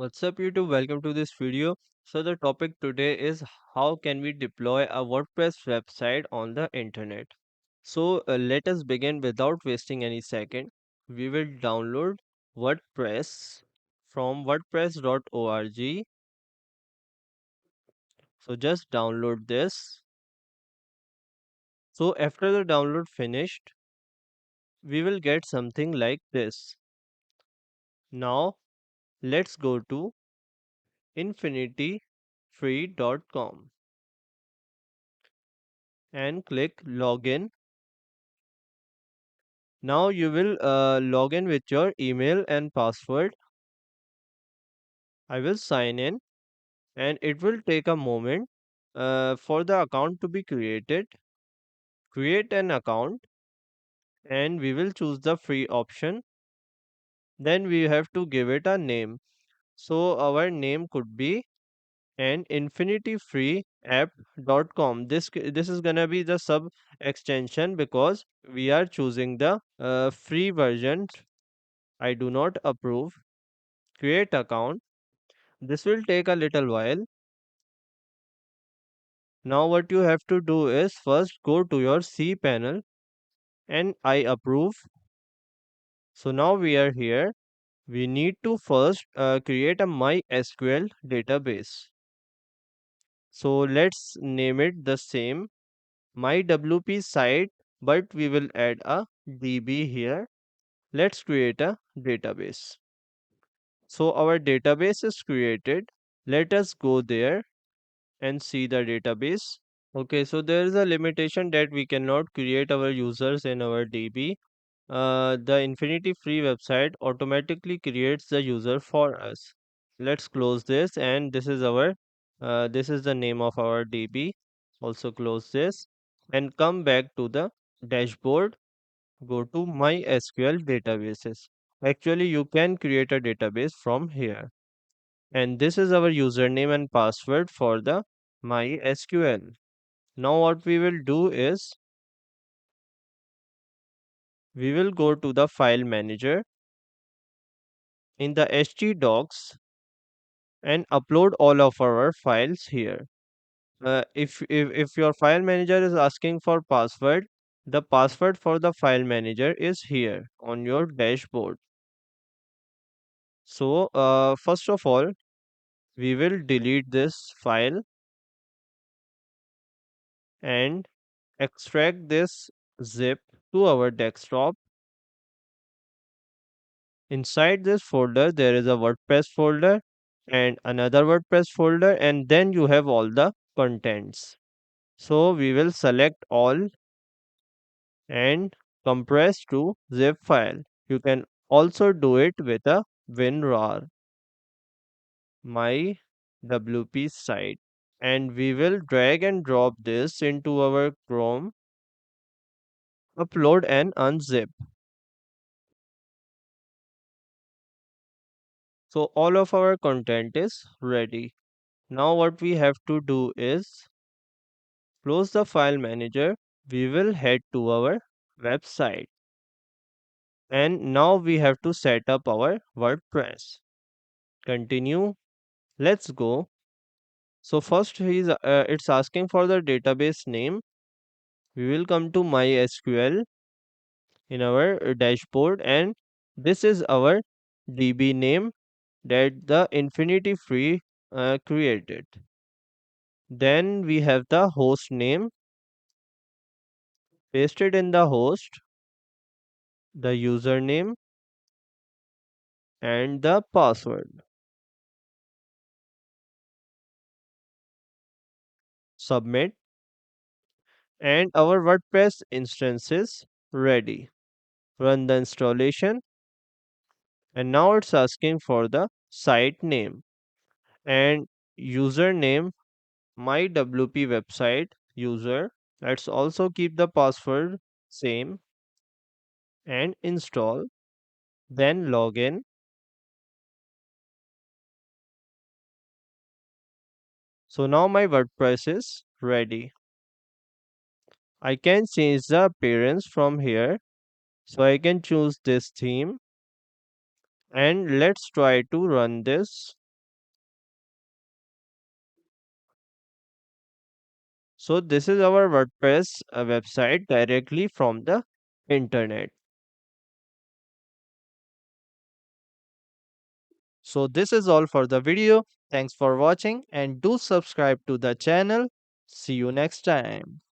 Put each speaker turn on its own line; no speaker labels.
What's up YouTube? Welcome to this video. So the topic today is how can we deploy a WordPress website on the internet. So let us begin without wasting any second. We will download WordPress from wordpress.org. So just download this. So after the download finished, we will get something like this. Now let's go to infinityfree.com and click login. Now you will log in with your email and password. I will sign in and it will take a moment for the account to be created. Create an account and we will choose the free option. Then we have to give it a name. So our name could be an infinityfreeapp.com. This is gonna be the sub extension because we are choosing the free version. I do not approve. Create account. This will take a little while. Now what you have to do is first go to your cPanel and I approve. So now we are here. We need to first create a MySQL database. So let's name it the same MyWP site, but we will add a DB here. Let's create a database. So our database is created. Let us go there and see the database. Okay, so there is a limitation that we cannot create our users in our DB. The Infinity Free website automatically creates the user for us. Let's close this, and this is the name of our DB. Also close this and come back to the dashboard. Go to MySQL databases. Actually, you can create a database from here, and this is our username and password for the MySQL. Now what we will do is we will go to the file manager in the htdocs and upload all of our files here. If your file manager is asking for password, the password for the file manager is here on your dashboard. So first of all, we will delete this file and extract this zip to our desktop. Inside this folder, there is a WordPress folder and another WordPress folder, and then you have all the contents. So we will select all and compress to zip file. You can also do it with a WinRAR, my WP site. And we will drag and drop this into our Chrome, upload and unzip. So all of our content is ready. Now what we have to do is close the file manager. We will head to our website. And now we have to set up our WordPress. Continue. Let's go. So first it's asking for the database name. We will come to MySQL in our dashboard, and this is our DB name that the Infinity Free created. Then we have the host name pasted in the host, the username and the password. Submit, and our WordPress instance is ready. Run the installation, and now it's asking for the site name and username, my WP website user. Let's also keep the password same and install, then log in. So now my WordPress is ready. I can change the appearance from here. So I can choose this theme, and let's try to run this. So this is our WordPress website directly from the internet. So this is all for the video. Thanks for watching and do subscribe to the channel. See you next time.